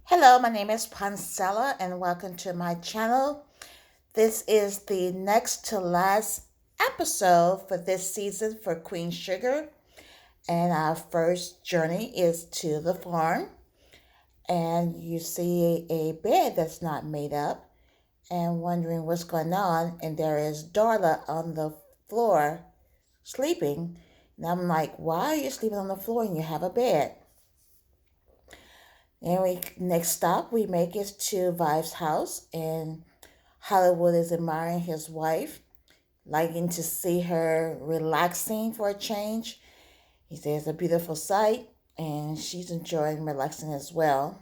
Hello, my name is Pancella and welcome to my channel. This is the next to last episode for this season for Queen Sugar. And our first journey is to the farm. And you see a bed that's not made up and wondering what's going on. And there is Darla on the floor sleeping. And I'm like, why are you sleeping on the floor and you have a bed? And we next stop we make is to Vive's house, and Hollywood is admiring his wife, liking to see her relaxing for a change. He says it's a beautiful sight, and she's enjoying relaxing as well.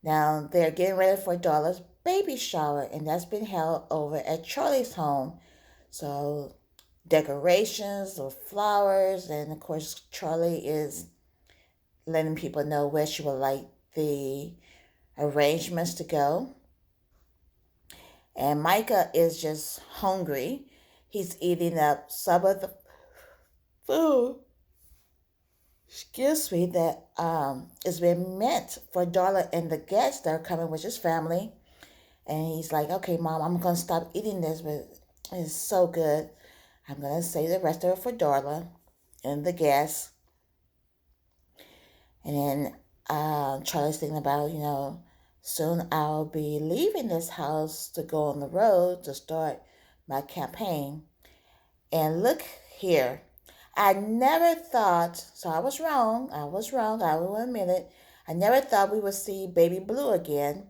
Now they're getting ready for Darla's baby shower, and that's been held over at Charlie's home. So decorations with flowers, and of course Charlie is letting people know where she would like the arrangements to go. And Micah is just hungry. He's eating up some of the food, excuse me, that is been meant for Darla and the guests that are coming with his family. And he's like, okay, Mom, I'm going to stop eating this, but it's so good. I'm going to save the rest of it for Darla and the guests. And then Charlie's thinking about, soon I'll be leaving this house to go on the road to start my campaign. And look here, I never thought, so I was wrong, I will admit it. I never thought we would see Baby Blue again,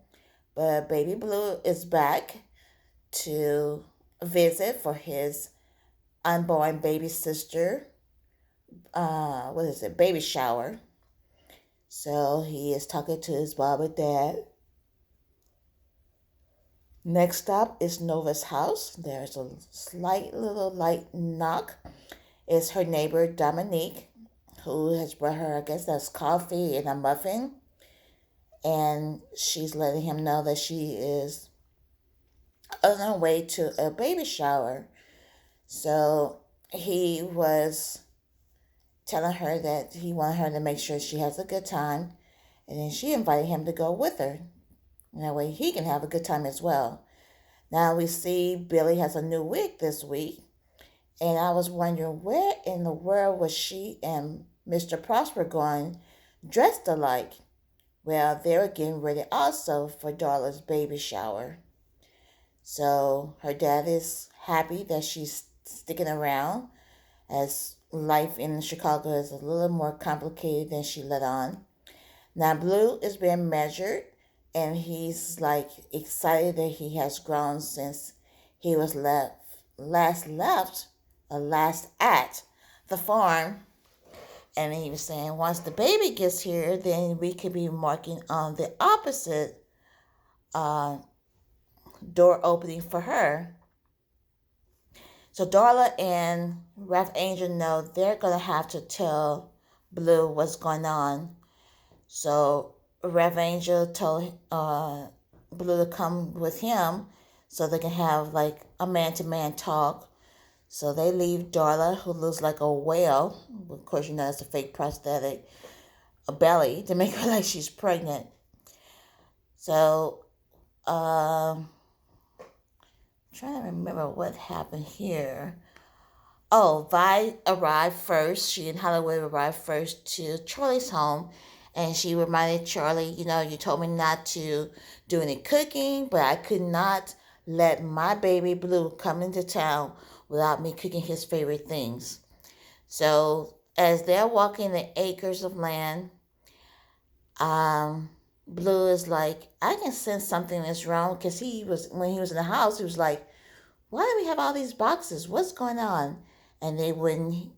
but Baby Blue is back to visit for his unborn baby sister, baby shower. So he is talking to his mom and dad. Next up is Nova's house. There's a slight little light knock. It's her neighbor Dominique, who has brought her, I guess that's coffee and a muffin. And she's letting him know that she is on her way to a baby shower. So he was telling her that he wanted her to make sure she has a good time. And then she invited him to go with her. And that way he can have a good time as well. Now we see Billy has a new wig this week. And I was wondering where in the world was she and Mr. Prosper going dressed alike? Well, they were getting ready also for Darla's baby shower. So her dad is happy that she's sticking around, as life in Chicago is a little more complicated than she let on. Now Blue is being measured, and he's like excited that he has grown since he was last at the farm. And he was saying once the baby gets here, then we could be marking on the opposite door opening for her. So Darla and Ralph Angel know they're going to have to tell Blue what's going on. So Ralph Angel told Blue to come with him so they can have like a man-to-man talk. So they leave Darla, who looks like a whale. Of course, it's a fake prosthetic, a belly to make her like she's pregnant. So, trying to remember what happened here. Oh, Vi arrived first. She and Hollywood arrived first to Charlie's home. And she reminded Charlie, you told me not to do any cooking, but I could not let my baby Blue come into town without me cooking his favorite things. So as they're walking the acres of land, Blue is like, I can sense something is wrong, because when he was in the house, he was like, why do we have all these boxes? What's going on? And they wouldn't,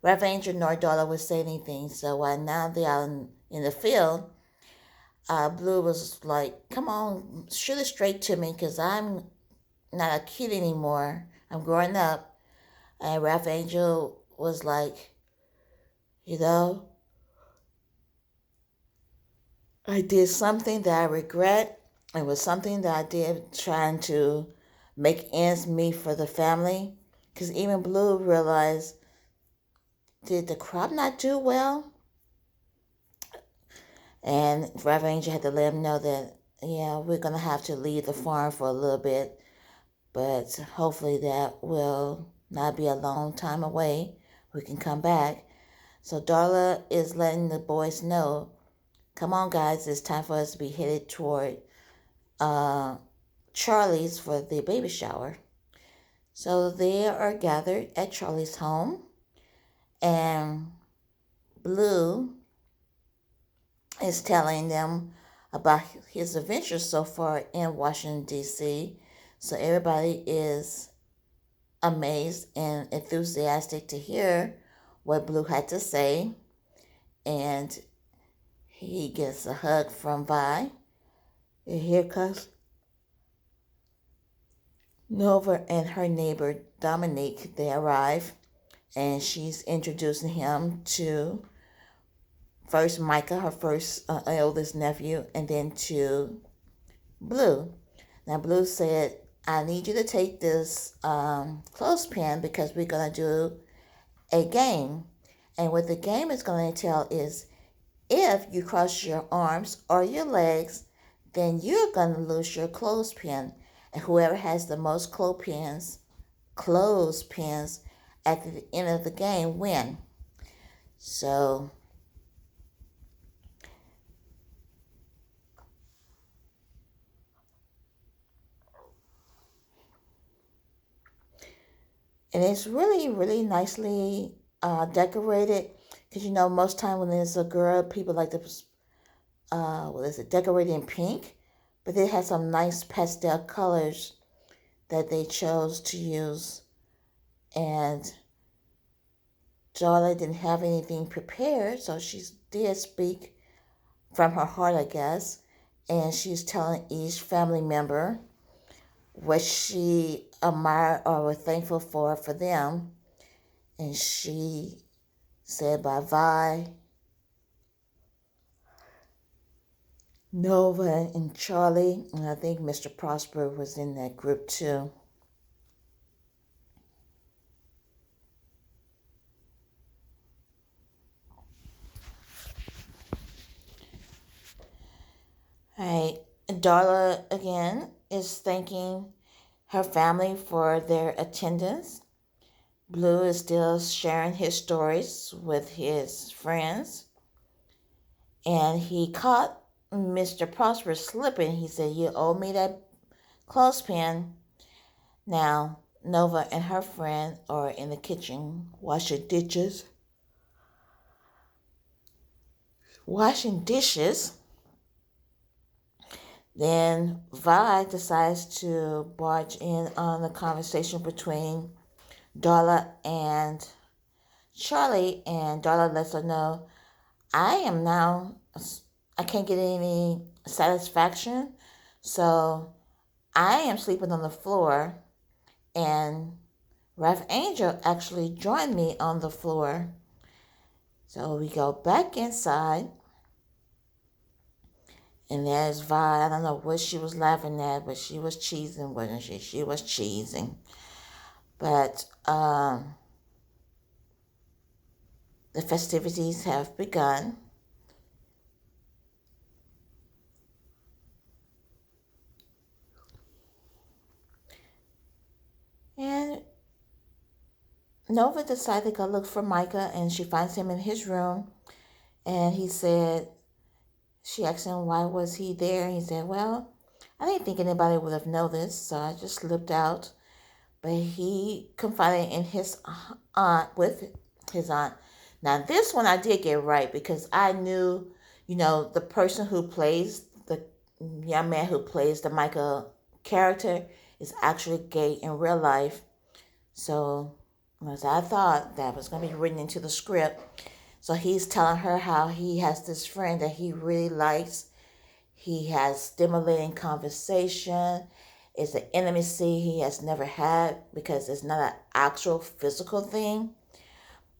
Rev Angel nor Darla would say anything. So now they're out in the field, Blue was like, come on, shoot it straight to me, because I'm not a kid anymore. I'm growing up. And Ralph Angel was like, I did something that I regret. It was something that I did trying to make ends meet for the family. Because even Blue realized, did the crop not do well? And Reverend Angel had to let him know that, yeah, we're going to have to leave the farm for a little bit, but hopefully that will not be a long time away. We can come back. So Darla is letting the boys know, come on, guys, it's time for us to be headed toward Charlie's for the baby shower. So they are gathered at Charlie's home, and Blue is telling them about his adventures so far in Washington, D.C. So everybody is amazed and enthusiastic to hear what Blue had to say. And he gets a hug from Vi. And here comes Nova and her neighbor Dominique. They arrive, and she's introducing him to first Micah, her first eldest nephew, and then to Blue. Now Blue said, I need you to take this clothespin because we're going to do a game. And what the game is going to tell is if you cross your arms or your legs, then you're going to lose your clothespin. And whoever has the most clothespins at the end of the game win. So and it's really, really nicely decorated. Because, you know, most time when there's a girl, people like to, decorated in pink. But it has some nice pastel colors that they chose to use. And Darla didn't have anything prepared, so she did speak from her heart, I guess. And she's telling each family member what she admired or was thankful for them. And she said by Vi, Nova, and Charlie, and I think Mr. Prosper was in that group too. All right, Darla again is thanking her family for their attendance. Blue is still sharing his stories with his friends. And he caught Mr. Prosper slipping. He said, you owe me that clothespin. Now, Nova and her friend are in the kitchen washing dishes. Then Vi decides to barge in on the conversation between Darla and Charlie, and Darla lets her know, I can't get any satisfaction, so I am sleeping on the floor, and Rev Angel actually joined me on the floor. So we go back inside, and there's Vi. I don't know what she was laughing at, but she was cheesing, wasn't she? She was cheesing. But the festivities have begun. And Nova decided to go look for Micah, and she finds him in his room. And she asked him why was he there. And he said, well, I didn't think anybody would have noticed, so I just slipped out. But he confided in his aunt. Now this one I did get right because I knew, the person who plays the young man who plays the Micah character is actually gay in real life. So as I thought that was going to be written into the script. So he's telling her how he has this friend that he really likes. He has stimulating conversation. It's an intimacy he has never had because it's not an actual physical thing.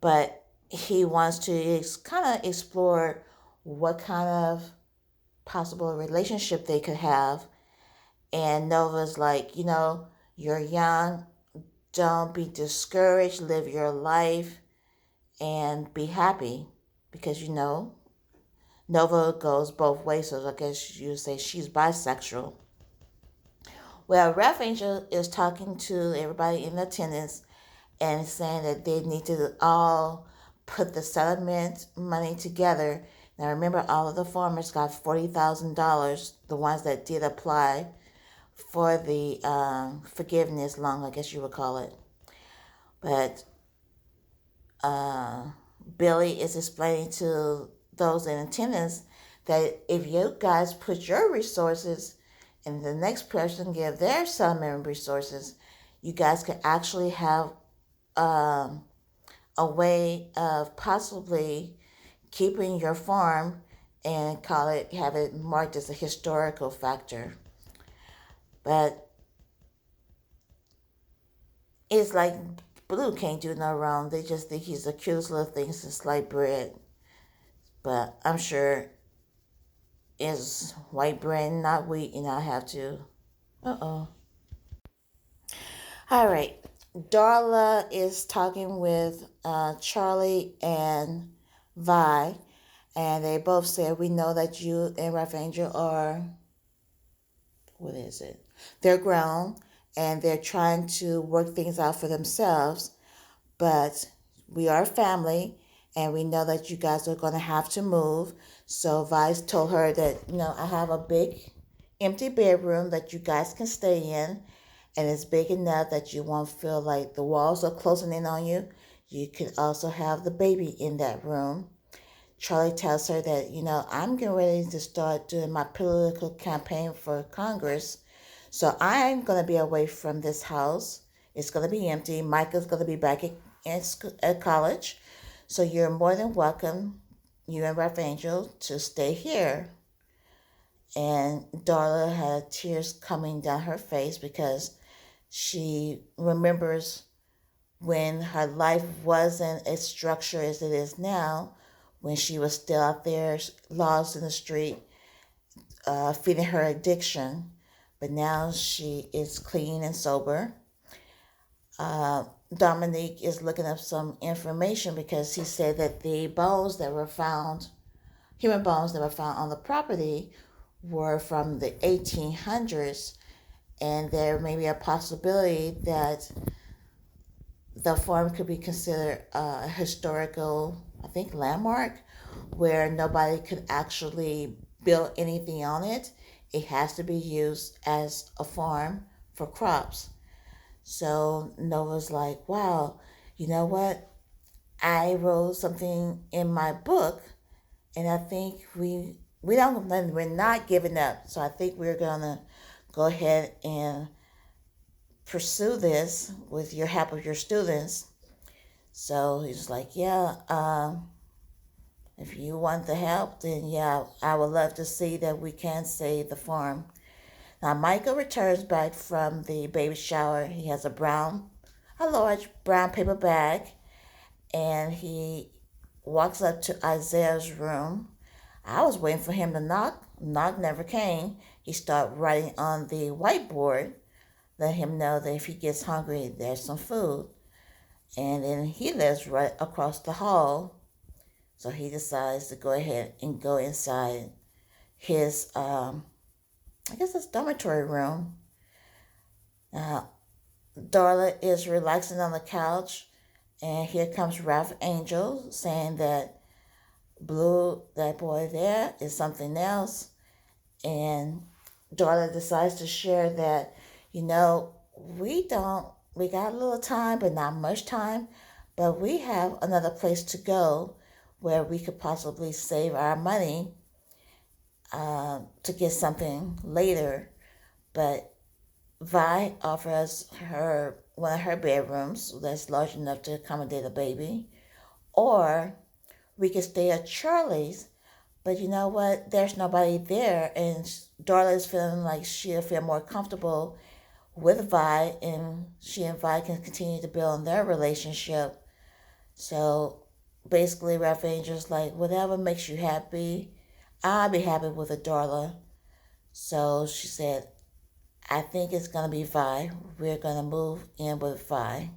But he wants to kind of explore what kind of possible relationship they could have. And Nova's like, you're young. Don't be discouraged. Live your life and be happy because, Nova goes both ways, so I guess you would say she's bisexual. Well, Ref Angel is talking to everybody in attendance and saying that they need to all put the settlement money together. Now, remember, all of the farmers got $40,000, the ones that did apply for the forgiveness loan, I guess you would call it. But Billy is explaining to those in attendance that if you guys put your resources and the next person give their settlement resources, you guys can actually have a way of possibly keeping your farm and have it marked as a historical factor. But it's like Blue can't do no wrong. They just think he's the cutest little thing since sliced bread. But I'm sure it's white bread, not wheat, and I have to. Uh-oh. All right. Darla is talking with Charlie and Vi, and they both said, we know that you and Ref Angel are, what is it? They're grown, and they're trying to work things out for themselves, but we are family, and we know that you guys are going to have to move. So Vice told her that, I have a big empty bedroom that you guys can stay in, and it's big enough that you won't feel like the walls are closing in on you. You can also have the baby in that room. Charlie tells her that, I'm getting ready to start doing my political campaign for Congress. So I'm going to be away from this house. It's going to be empty. Micah's going to be back at college. So you're more than welcome, you and Ref Angel, to stay here. And Darla had tears coming down her face because she remembers when her life wasn't as structured as it is now, when she was still out there lost in the street, feeding her addiction. But now she is clean and sober. Dominique is looking up some information because he said that the bones that were found, human bones that were found on the property, were from the 1800s, and there may be a possibility that the farm could be considered a historical, I think, landmark where nobody could actually build anything on it. It has to be used as a farm for crops. So Nova's like, wow, you know what? I wrote something in my book, and I think we're not giving up. So I think we're gonna go ahead and pursue this with your help of your students. So he's like, yeah, if you want the help, then yeah, I would love to see that we can save the farm. Now, Michael returns back from the baby shower. He has a large brown paper bag, and he walks up to Isaiah's room. I was waiting for him to knock. Knock never came. He started writing on the whiteboard, let him know that if he gets hungry, there's some food. And then he lives right across the hall, so he decides to go ahead and go inside his I guess it's dormitory room. Darla is relaxing on the couch, and here comes Ralph Angel saying that Blue, that boy there, is something else. And Darla decides to share that, we got a little time, but not much time, but we have another place to go where we could possibly save our money to get something later. But Vi offers her one of her bedrooms that's large enough to accommodate a baby, or we could stay at Charlie's. But you know what? There's nobody there, and Darla is feeling like she'll feel more comfortable with Vi, and she and Vi can continue to build on their relationship. So basically, Ralph Angel's like, whatever makes you happy, I'll be happy with a Darla. So she said, I think it's going to be Vi. We're going to move in with Vi.